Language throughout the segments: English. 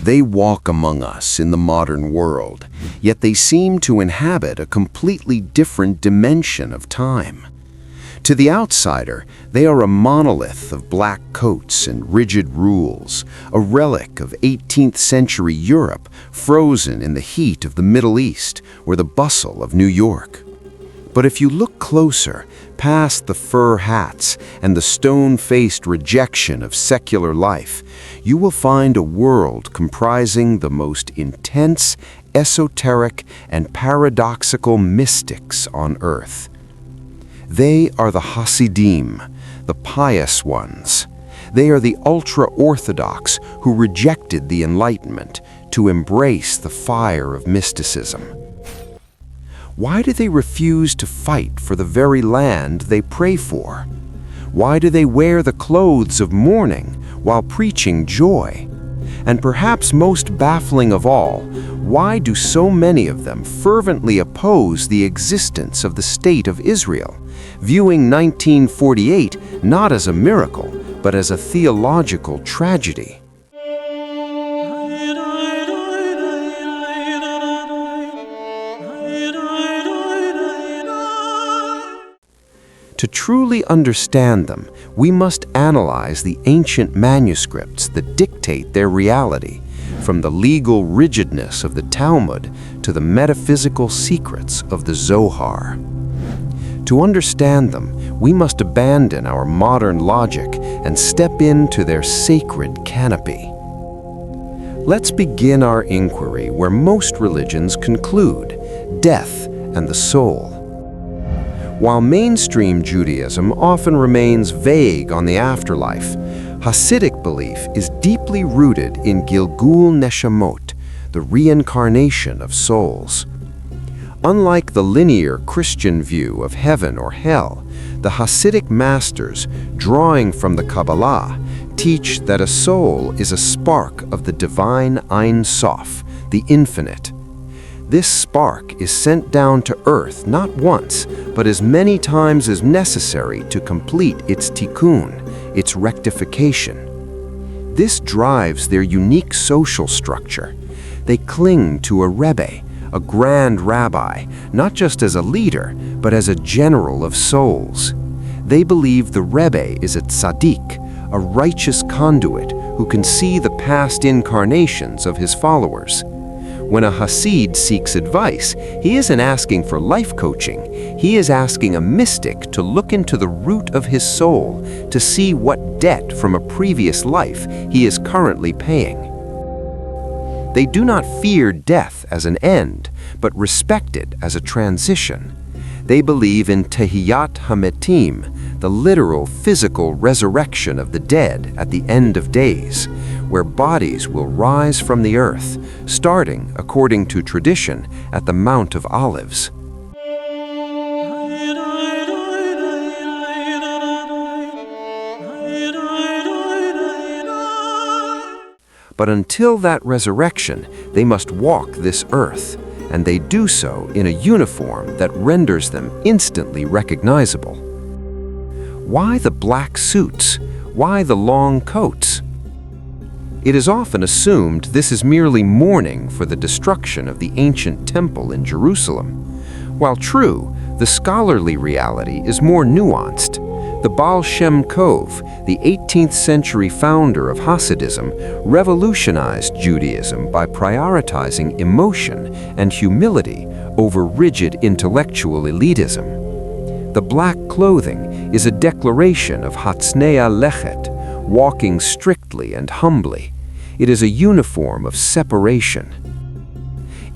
They walk among us in the modern world, yet they seem to inhabit a completely different dimension of time. To the outsider, they are a monolith of black coats and rigid rules, a relic of 18th century Europe frozen in the heat of the Middle East or the bustle of New York. But if you look closer, past the fur hats and the stone-faced rejection of secular life, you will find a world comprising the most intense, esoteric, and paradoxical mystics on earth. They are the Hasidim, the pious ones. They are the Ultra-Orthodox who rejected the Enlightenment to embrace the fire of mysticism. Why do they refuse to fight for the very land they pray for? Why do they wear the clothes of mourning while preaching joy? And perhaps most baffling of all, why do so many of them fervently oppose the existence of the State of Israel, viewing 1948 not as a miracle, but as a theological tragedy? To truly understand them, we must analyze the ancient manuscripts that dictate their reality, from the legal rigidness of the Talmud to the metaphysical secrets of the Zohar. To understand them, we must abandon our modern logic and step into their sacred canopy. Let's begin our inquiry where most religions conclude: death and the soul. While mainstream Judaism often remains vague on the afterlife, Hasidic belief is deeply rooted in Gilgul Neshamot, the reincarnation of souls. Unlike the linear Christian view of heaven or hell, the Hasidic masters, drawing from the Kabbalah, teach that a soul is a spark of the divine Ein Sof, the infinite. This spark is sent down to earth not once, but as many times as necessary to complete its tikkun, its rectification. This drives their unique social structure. They cling to a rebbe, a grand rabbi, not just as a leader, but as a general of souls. They believe the rebbe is a tzaddik, a righteous conduit who can see the past incarnations of his followers. When a Hasid seeks advice, he isn't asking for life coaching. He is asking a mystic to look into the root of his soul to see what debt from a previous life he is currently paying. They do not fear death as an end, but respect it as a transition. They believe in Tehiyat HaMetim, the literal physical resurrection of the dead at the end of days, where bodies will rise from the earth, starting, according to tradition, at the Mount of Olives. But until that resurrection, they must walk this earth, and they do so in a uniform that renders them instantly recognizable. Why the black suits? Why the long coats? It is often assumed this is merely mourning for the destruction of the ancient temple in Jerusalem. While true, the scholarly reality is more nuanced. The Baal Shem Tov, the 18th century founder of Hasidism, revolutionized Judaism by prioritizing emotion and humility over rigid intellectual elitism. The black clothing is a declaration of Hatznea Lechet, walking strictly and humbly. It is a uniform of separation.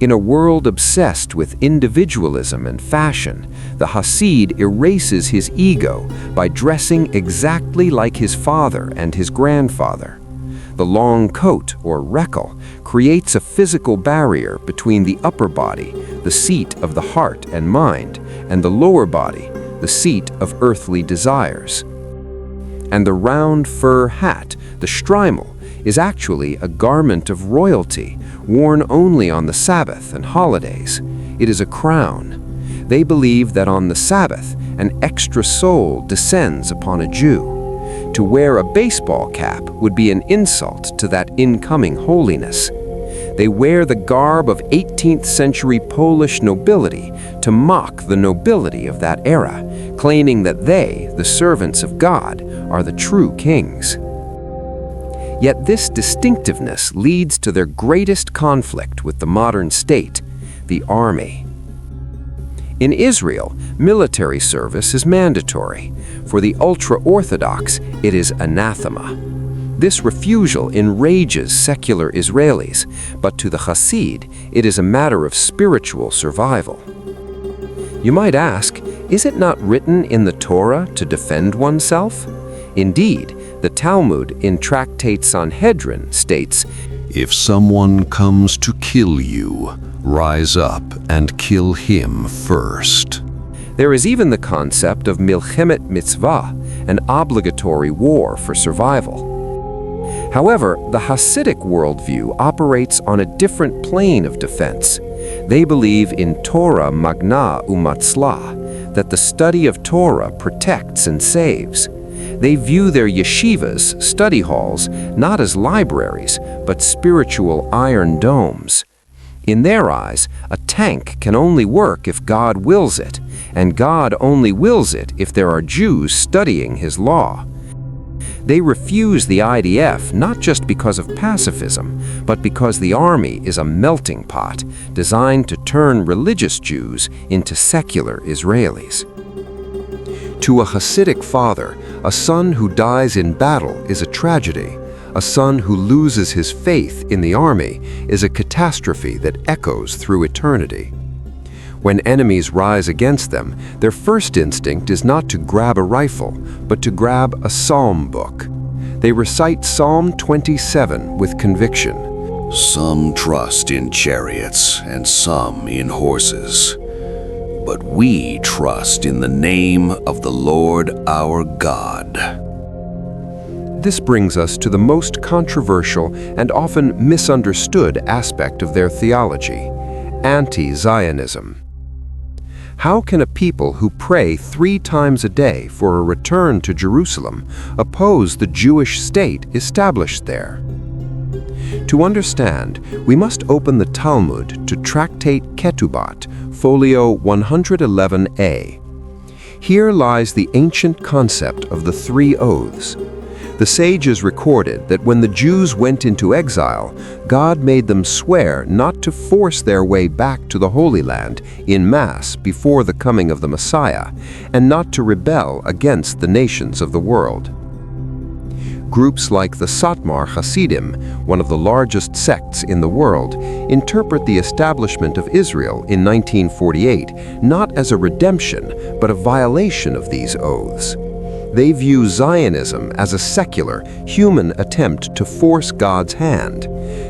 In a world obsessed with individualism and fashion, the Hasid erases his ego by dressing exactly like his father and his grandfather. The long coat, or rekel, creates a physical barrier between the upper body, the seat of the heart and mind, and the lower body, the seat of earthly desires. And the round fur hat, the shtreimel, is actually a garment of royalty, worn only on the Sabbath and holidays. It is a crown. They believe that on the Sabbath, an extra soul descends upon a Jew. To wear a baseball cap would be an insult to that incoming holiness. They wear the garb of 18th century Polish nobility to mock the nobility of that era, claiming that they, the servants of God, are the true kings. Yet this distinctiveness leads to their greatest conflict with the modern state, the army. In Israel, military service is mandatory. For the Ultra-Orthodox, it is anathema. This refusal enrages secular Israelis, but to the Hasid, it is a matter of spiritual survival. You might ask, is it not written in the Torah to defend oneself? Indeed, the Talmud in Tractate Sanhedrin states, "If someone comes to kill you, rise up and kill him first." There is even the concept of milchemet mitzvah, an obligatory war for survival. However, the Hasidic worldview operates on a different plane of defense. They believe in Torah magna umatzlah, that the study of Torah protects and saves. They view their yeshivas, study halls, not as libraries, but spiritual iron domes. In their eyes, a tank can only work if God wills it, and God only wills it if there are Jews studying His law. They refuse the IDF not just because of pacifism, but because the army is a melting pot designed to turn religious Jews into secular Israelis. To a Hasidic father, a son who dies in battle is a tragedy. A son who loses his faith in the army is a catastrophe that echoes through eternity. When enemies rise against them, their first instinct is not to grab a rifle, but to grab a psalm book. They recite Psalm 27 with conviction. "Some trust in chariots and some in horses, but we trust in the name of the Lord our God." This brings us to the most controversial and often misunderstood aspect of their theology, Anti-Zionism. How can a people who pray 3 times a day for a return to Jerusalem oppose the Jewish state established there? To understand, we must open the Talmud to Tractate Ketubot, folio 111a. Here lies the ancient concept of the 3 oaths. The sages recorded that when the Jews went into exile, God made them swear not to force their way back to the Holy Land in mass before the coming of the Messiah, and not to rebel against the nations of the world. Groups like the Satmar Hasidim, one of the largest sects in the world, interpret the establishment of Israel in 1948 not as a redemption, but a violation of these oaths. They view Zionism as a secular, human attempt to force God's hand.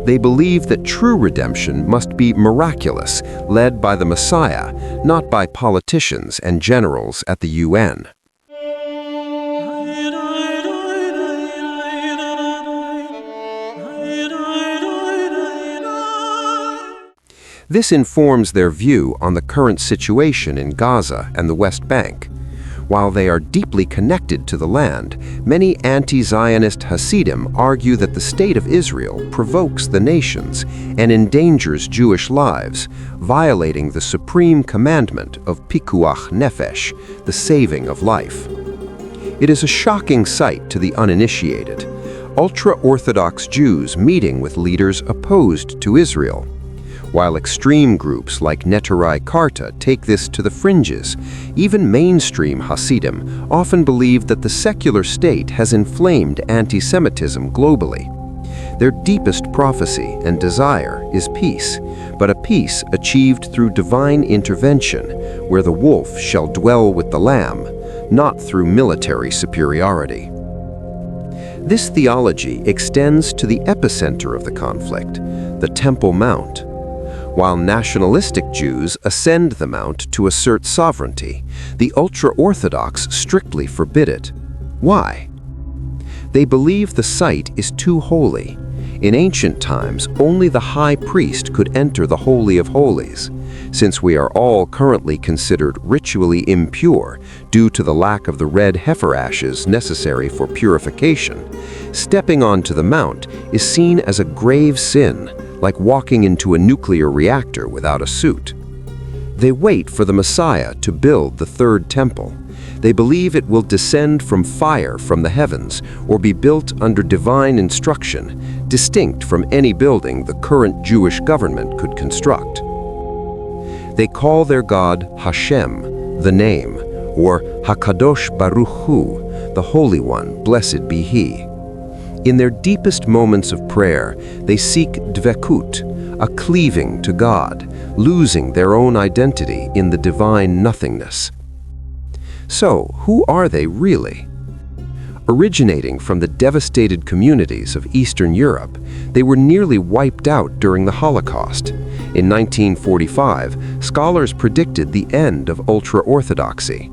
They believe that true redemption must be miraculous, led by the Messiah, not by politicians and generals at the UN. This informs their view on the current situation in Gaza and the West Bank. While they are deeply connected to the land, many anti-Zionist Hasidim argue that the state of Israel provokes the nations and endangers Jewish lives, violating the supreme commandment of pikuach nefesh, the saving of life. It is a shocking sight to the uninitiated. Ultra-Orthodox Jews meeting with leaders opposed to Israel. While extreme groups like Neturei Karta take this to the fringes, even mainstream Hasidim often believe that the secular state has inflamed anti-Semitism globally. Their deepest prophecy and desire is peace, but a peace achieved through divine intervention, where the wolf shall dwell with the lamb, not through military superiority. This theology extends to the epicenter of the conflict, the Temple Mount. While nationalistic Jews ascend the mount to assert sovereignty, the ultra-Orthodox strictly forbid it. Why? They believe the site is too holy. In ancient times, only the high priest could enter the Holy of Holies. Since we are all currently considered ritually impure due to the lack of the red heifer ashes necessary for purification, stepping onto the mount is seen as a grave sin, like walking into a nuclear reactor without a suit. They wait for the Messiah to build the third temple. They believe it will descend from fire from the heavens or be built under divine instruction, distinct from any building the current Jewish government could construct. They call their God Hashem, the name, or HaKadosh Baruch Hu, the Holy One, blessed be He. In their deepest moments of prayer, they seek dvekut, a cleaving to God, losing their own identity in the divine nothingness. So, who are they really? Originating from the devastated communities of Eastern Europe, they were nearly wiped out during the Holocaust. In 1945, scholars predicted the end of ultra-Orthodoxy.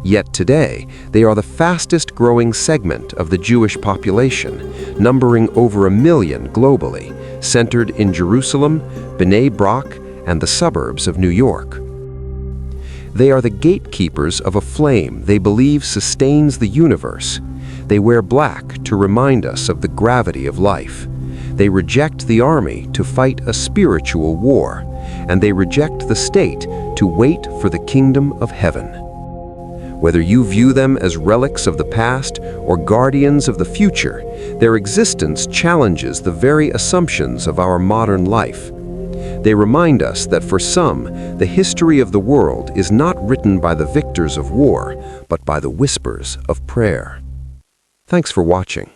Yet today, they are the fastest-growing segment of the Jewish population, numbering over 1 million globally, centered in Jerusalem, Bnei Brak, and the suburbs of New York. They are the gatekeepers of a flame they believe sustains the universe. They wear black to remind us of the gravity of life. They reject the army to fight a spiritual war, and they reject the state to wait for the kingdom of heaven. Whether you view them as relics of the past or guardians of the future, their existence challenges the very assumptions of our modern life. They remind us that for some, the history of the world is not written by the victors of war, but by the whispers of prayer. Thanks for watching.